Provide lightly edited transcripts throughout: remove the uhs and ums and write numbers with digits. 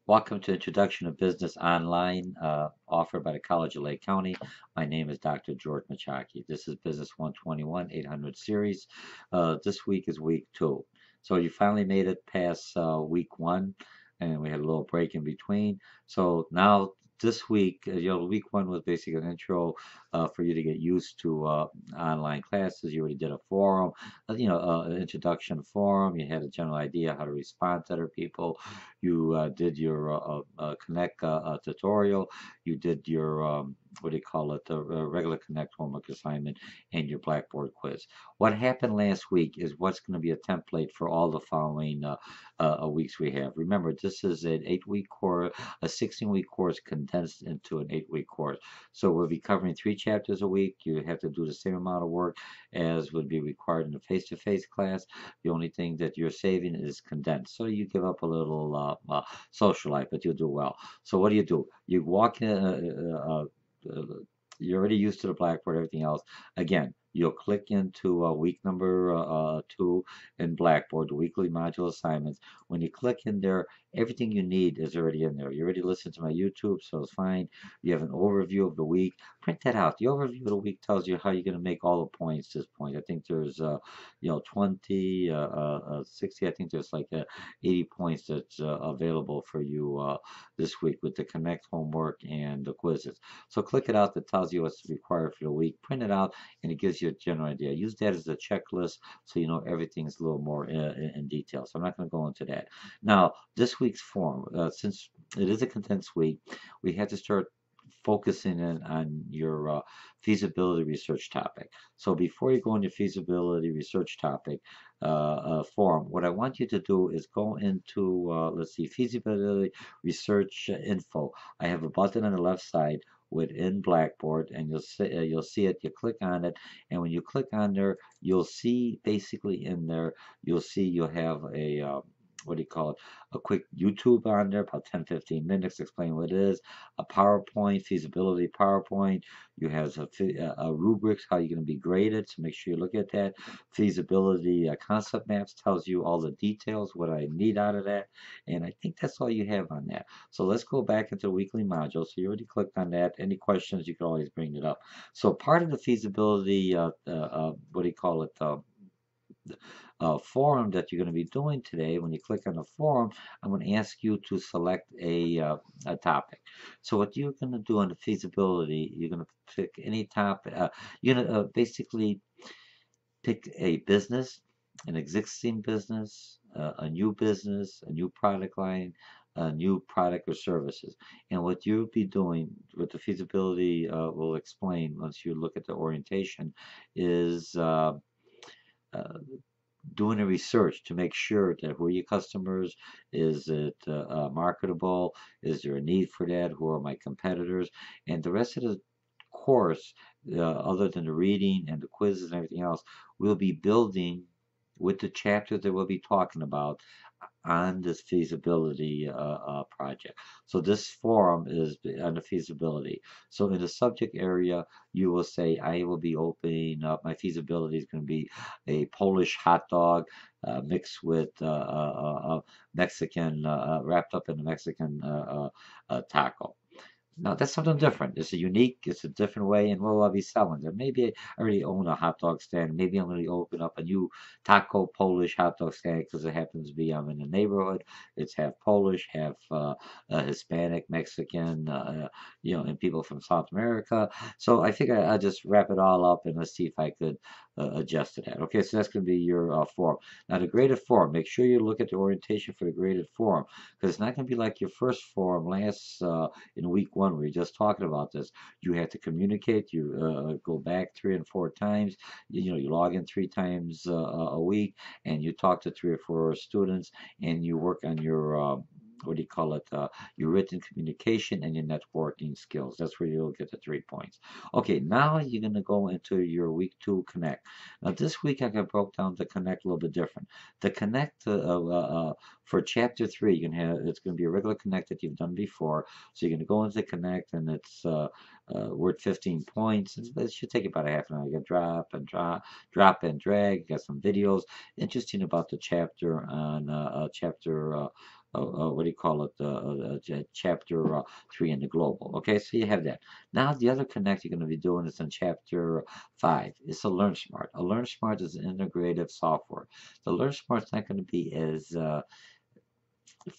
Welcome to Introduction to Business Online, offered by the College of Lake County. My name is Dr. George Mochocki. This is Business 121 800 series. This week is week 2. So you finally made it past week 1, and we had a little break in between. So now this week, week 1 was basically an intro for you to get used to online classes. You already did a forum, an introduction forum. You had a general idea how to respond to other people. You did your Connect tutorial. You did your what do you call it, the regular Connect homework assignment, and your Blackboard quiz. What happened last week is what's going to be a template for all the following weeks we have. Remember, this is an 8-week course, a 16-week course condensed into an 8-week course. So we'll be covering 3 chapters a week. You have to do the same amount of work as would be required in a face-to-face class. The only thing that you're saving is condensed. So you give up a little social life, but you'll do well. So what do? You walk in, you're already used to the Blackboard, everything else. Again, you'll click into week number 2 in Blackboard, the weekly module assignments. When you click in there, everything you need is already in there. You already listened to my YouTube, so it's fine. You have an overview of the week. Print that out. The overview of the week tells you how you're going to make all the points this point. I think there's, 20, 60. I think there's like 80 points that's available for you this week with the Connect homework and the quizzes. So click it out. That tells you what's required for the week. Print it out, and it gives you a general idea. Use that as a checklist so you know everything's a little more in detail. So I'm not going to go into that. Now, this week's form, since it is a condensed week, we had to start focusing in on your feasibility research topic. So before you go into feasibility research topic form, what I want you to do is go into, let's see, feasibility research info. I have a button on the left side within Blackboard, and you'll see it. You click on it, and when you click on there, you'll see basically in there, you'll have a what do you call it? A quick YouTube on there, about 10-15 minutes, explain what it is. A PowerPoint, feasibility PowerPoint. You have a rubrics, how you're going to be graded, so make sure you look at that. Feasibility concept maps tells you all the details, what I need out of that, and I think that's all you have on that. So let's go back into the weekly module. So you already clicked on that. Any questions, you can always bring it up. So part of the feasibility, what do you call it? Forum that you're going to be doing today, when you click on the forum, I'm going to ask you to select a topic. So what you're going to do on the feasibility, you're going to pick any topic. You're going to basically pick a business, an existing business, a new business, a new product line, a new product or services. And what you'll be doing, what the feasibility will explain once you look at the orientation, is doing a research to make sure that who are your customers, is it marketable, is there a need for that, who are my competitors, and the rest of the course, other than the reading and the quizzes and everything else, we'll be building with the chapter that we'll be talking about on this feasibility project. So this forum is on the feasibility. So in the subject area, you will say, I will be opening up, my feasibility is going to be a Polish hot dog mixed with Mexican, wrapped up in a Mexican taco. Now that's something different. It's a unique, it's a different way, and what will I be selling there? Maybe I already own a hot dog stand. Maybe I'm going to open up a new taco Polish hot dog stand because it happens to be I'm in the neighborhood. It's half Polish, half Hispanic, Mexican, and people from South America. So I think I'll just wrap it all up and let's see if I could adjust to that. Okay, so that's going to be your form. Now the graded form, make sure you look at the orientation for the graded form because it's not going to be like your first form last in week 1. We were just talking about this. You have to communicate. You go back 3 and 4 times. You log in 3 times a week, and you talk to 3 or 4 students, and you work on your what do you call it? Your written communication and your networking skills. That's where you'll get the 3 points. Okay, now you're going to go into your week 2 connect. Now this week I broke down the connect a little bit different. The connect for chapter 3, it's going to be a regular connect that you've done before. So you're going to go into connect, and it's worth 15 points. It should take about a half an hour. You can drop and drag. You got some videos. Interesting about the chapter on chapter what do you call it? Chapter 3 in the global. Okay, so you have that. Now the other connect you're going to be doing is in chapter 5. It's a Learn Smart. A Learn Smart is an integrative software. The Learn Smart's not going to be as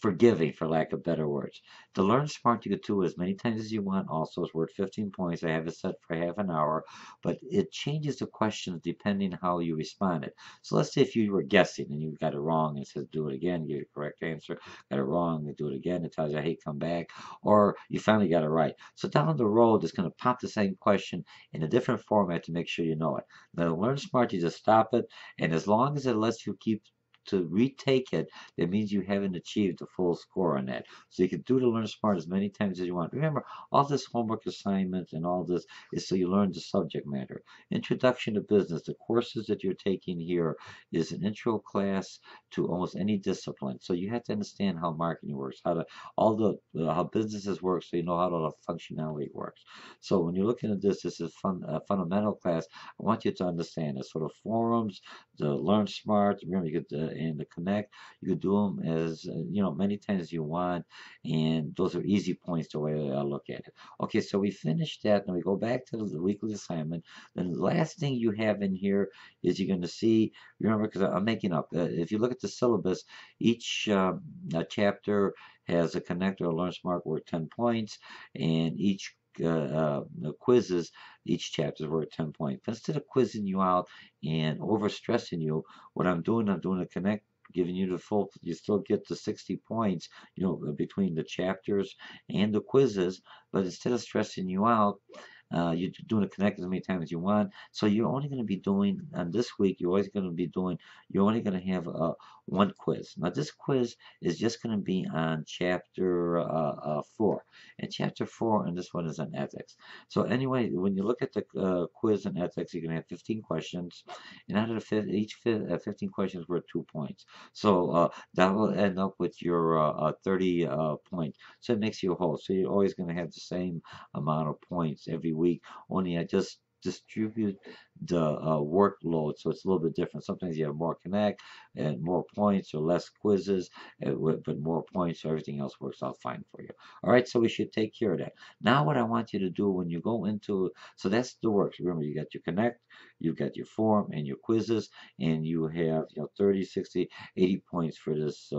forgiving, for lack of better words. The Learn Smart you could do as many times as you want. Also, it's worth 15 points. I have it set for half an hour, but it changes the questions depending how you responded. So let's say if you were guessing and you got it wrong, it says do it again, give you the correct answer. Got it wrong, do it again. It tells you, hey, come back. Or you finally got it right. So down the road, it's going to pop the same question in a different format to make sure you know it. Now, Learn Smart, you just stop it, and as long as it lets you keep to retake it, that means you haven't achieved the full score on that. So you can do the Learn Smart as many times as you want. Remember, all this homework assignment and all this is so you learn the subject matter. Introduction to Business, the courses that you're taking here is an intro class to almost any discipline. So you have to understand how marketing works, how to all the how businesses work, so you know how the functionality works. So when you're looking at this is a fundamental class. I want you to understand it. So the forums, the Learn Smart, remember you could and the Connect. You could do them as many times as you want, and those are easy points the way I look at it. Okay, so we finished that, and we go back to the weekly assignment. Then the last thing you have in here is you're going to see. Remember, because I'm making up. If you look at the syllabus, each chapter has a Connect or a Learn Smart worth 10 points, and each the quizzes, each chapter is worth 10 points. But instead of quizzing you out and over stressing you, what I'm doing a Connect, giving you the full, you still get the 60 points, between the chapters and the quizzes, but instead of stressing you out, you're doing a Connect as many times as you want. So you're only going to be doing, on this week, you're only going to have one quiz. Now, this quiz is just going to be on chapter 4. And chapter 4, and this one is on ethics. So anyway, when you look at the quiz on ethics, you're going to have 15 questions. And out of each 15 questions worth 2 points. So that will end up with your 30 points. So it makes you a whole. So you're always going to have the same amount of points every week. Only I just distribute the workload so it's a little bit different. Sometimes you have more Connect and more points or less quizzes, but more points, so everything else works out fine for you. All right, so we should take care of that. Now, what I want you to do when you go into, so that's the works. Remember, you got your Connect, you got your form and your quizzes, and you have 30, 60, 80 points for this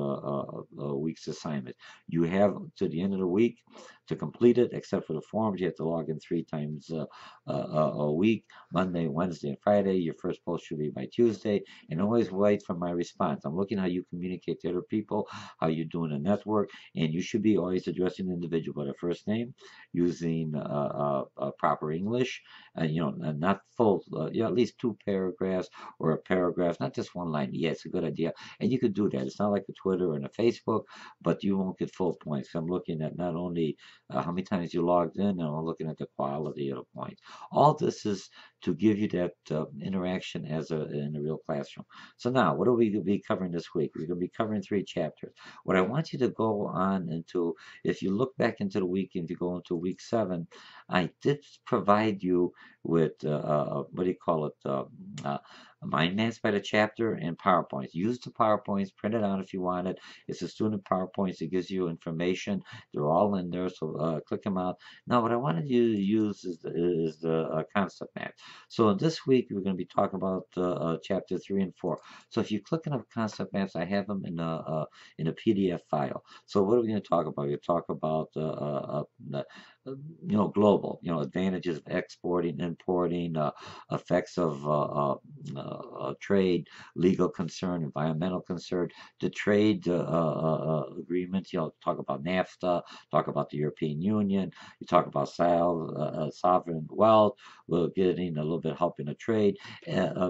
week's assignment. You have to the end of the week to complete it, except for the forms. You have to log in 3 times a week, Monday, Wednesday, and Friday. Your first post should be by Tuesday, and always wait for my response. I'm looking how you communicate to other people, how you're doing a network, and you should be always addressing the individual by their first name, using proper English, and not full, at least 2 paragraphs or a paragraph, not just one line. Yeah, it's a good idea, and you could do that. It's not like a Twitter and a Facebook, but you won't get full points. I'm looking at not only how many times you logged in, and I'm looking at the quality of the points. All this is to give you that interaction in a real classroom. So now, what are we going to be covering this week? We're going to be covering 3 chapters. What I want you to go on into, if you look back into the week, if you go into week 7, I did provide you with, what do you call it, mind maps by the chapter and PowerPoints. Use the PowerPoints, print it out if you want it. It's a student PowerPoints. It gives you information. They're all in there, so click them out. Now, what I wanted you to use is the concept map. So this week, we're going to be talking about chapter 3 and 4. So if you click on the concept maps, I have them in a PDF file. So what are we going to talk about? We're going to talk about global, advantages of exporting, importing, effects of trade, legal concern, environmental concern, the trade agreements. Talk about NAFTA, talk about the European Union. You talk about sovereign wealth. We're getting a little bit help in the trade.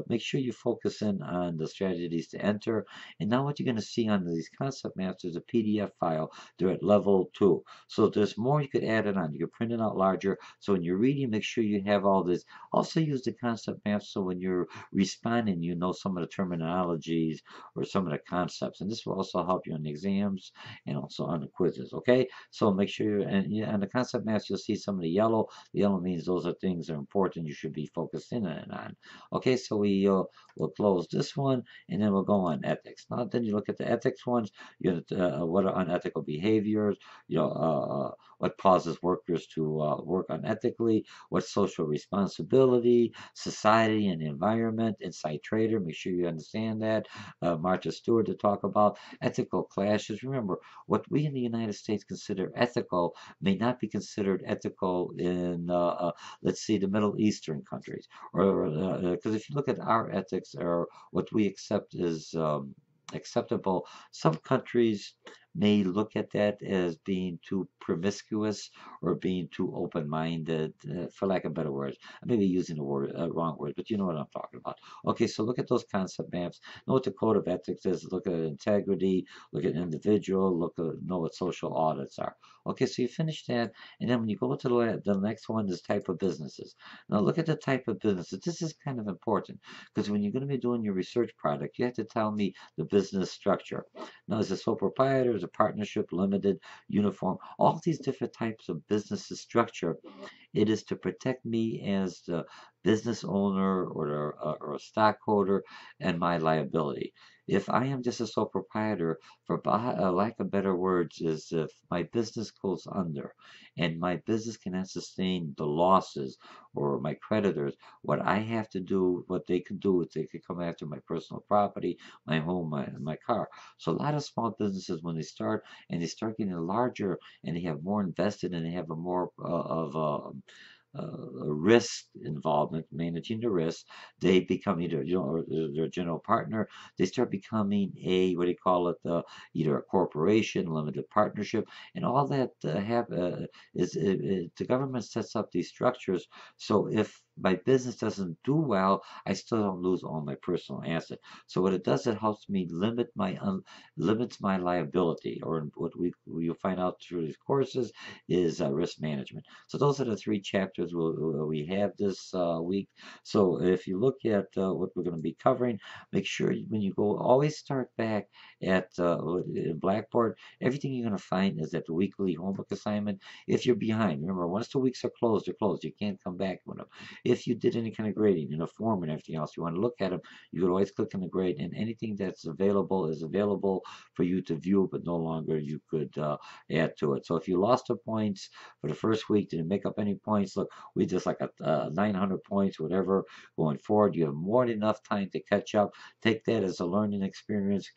Make sure you focus in on the strategies to enter. And now what you're going to see on these concept maps is a PDF file. They're at level 2. So there's more you could add it on. You you're printing out larger. So when you're reading, make sure you have all this. Also use the concept maps so when you're responding, you know some of the terminologies or some of the concepts. And this will also help you on the exams and also on the quizzes. Okay, so make sure you're, and yeah, on the concept maps, you'll see some of the yellow. The yellow means those are things that are important you should be focused in on. Okay, so we'll close this one and then we'll go on ethics. Now then you look at the ethics ones. You know, what are unethical behaviors? You know, what causes workers to work unethically? What's social responsibility, society and environment, inside trader? Make sure you understand that. Martha Stewart to talk about ethical clashes. Remember, what we in the United States consider ethical may not be considered ethical in, let's see, the Middle Eastern countries. Or because if you look at our ethics or what we accept is acceptable, some countries may look at that as being too promiscuous or being too open-minded, for lack of better words. I may be using the word wrong word, but you know what I'm talking about. Okay, so look at those concept maps. Know what the code of ethics is. Look at integrity. Look at individual. Know what social audits are. Okay, so you finish that, and then when you go to the next one is type of businesses. Now look at the type of businesses. This is kind of important because when you're going to be doing your research product, you have to tell me the business structure. Now, is a sole proprietor, is a partnership, limited, uniform, all these different types of businesses structure. It is to protect me as the business owner or a stockholder and my liability. If I am just a sole proprietor, for lack of better words, is if my business goes under and my business cannot sustain the losses or my creditors, what I have to do, what they can do is they can come after my personal property, my home, my car. So a lot of small businesses, when they start and they start getting larger and they have more invested and they have a more of a risk involvement, managing the risk, they become either or their general partner. They start becoming a what do you call it? Either a corporation, limited partnership, and all that is the government sets up these structures. So if my business doesn't do well, I still don't lose all my personal assets. So what it does, it helps me limits my liability, or what you'll find out through these courses is risk management. So those are the three chapters we have this week. So if you look at what we're going to be covering, make sure when you go, always start back at Blackboard. Everything you're going to find is at the weekly homework assignment. If you're behind, remember, once the weeks are closed, they're closed. You can't come back with them. If you did any kind of grading in a form and everything else, you want to look at them, you could always click on the grade, and anything that's available is available for you to view, but no longer you could add to it. So if you lost the points for the first week, didn't make up any points, look, we just like a 900 points, whatever, going forward. You have more than enough time to catch up. Take that as a learning experience.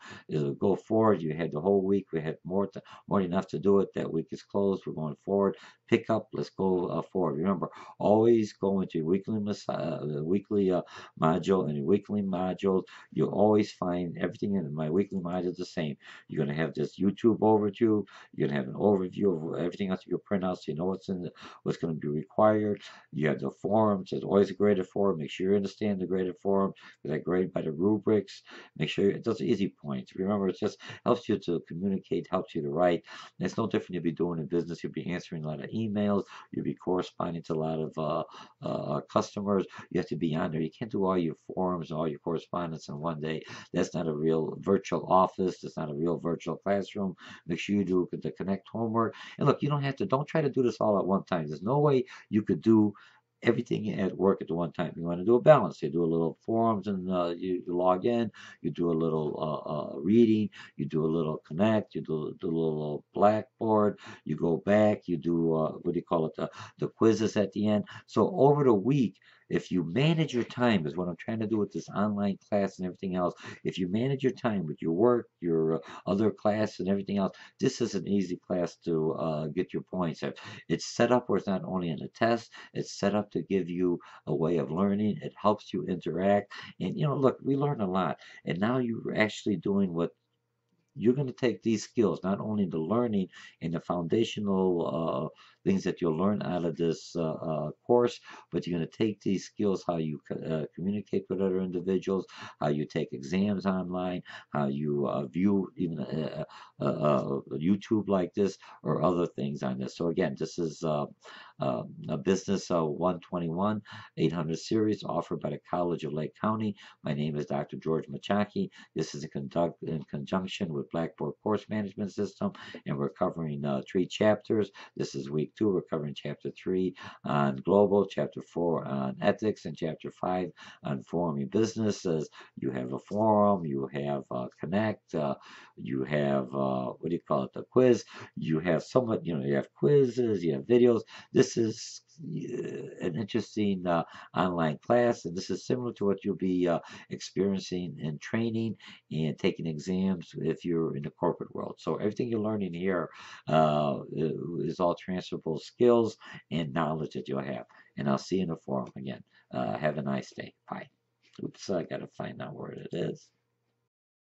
Go forward. You had the whole week. We had more than enough to do it. That week is closed. We're going forward. Pick up. Let's go forward. Remember, always go into your weekly module and your weekly modules. You'll always find everything in my weekly module the same. You're going to have this YouTube overview. You're going to have an overview of everything else you print out so you know what's going to be required. You have the forums. There's always a graded forum. Make sure you understand the graded forum because I grade by the rubrics. Make sure those are easy points. Remember, it just helps you to communicate, helps you to write. And it's no different you'll be doing in business. You'll be answering a lot of emails. You'll be corresponding to a lot of customers. You have to be on there. You can't do all your forums and all your correspondence in one day. That's not a real virtual office. That's not a real virtual classroom. Make sure you do the connect homework. And look, you don't try to do this all at one time. There's no way you could do everything at work at the one time. You want to do a balance. You do a little forums and you log in. You do a little reading. You do a little connect. You do a little Blackboard. You go back. You do what do you call it? The quizzes at the end. So over the week, if you manage your time, is what I'm trying to do with this online class and everything else. If you manage your time with your work, your other class, and everything else, this is an easy class to get your points. It's set up where it's not only in a test, it's set up to give you a way of learning. It helps you interact. And, look, we learn a lot. And now you're actually doing what you're going to take these skills, not only the learning and the foundational things that you'll learn out of this course, but you're going to take these skills, how you communicate with other individuals, how you take exams online, how you view even YouTube like this or other things on this. So again, this is a Business 121 800 series offered by the College of Lake County. My name is Dr. George Mochocki. This is in conjunction with Blackboard Course Management System, and we're covering 3 chapters. This is week 2. We're covering chapter 3 on global, chapter 4 on ethics, and chapter 5 on forming businesses. You have a forum, you have Connect, you have what do you call it, the quiz. You have somewhat, you have quizzes, you have videos. This is an interesting online class, and this is similar to what you'll be experiencing in training and taking exams if you're in the corporate world. So everything you're learning here is all transferable skills and knowledge that you'll have. And I'll see you in the forum again. Have a nice day. Bye. Oops, I gotta find out where it is.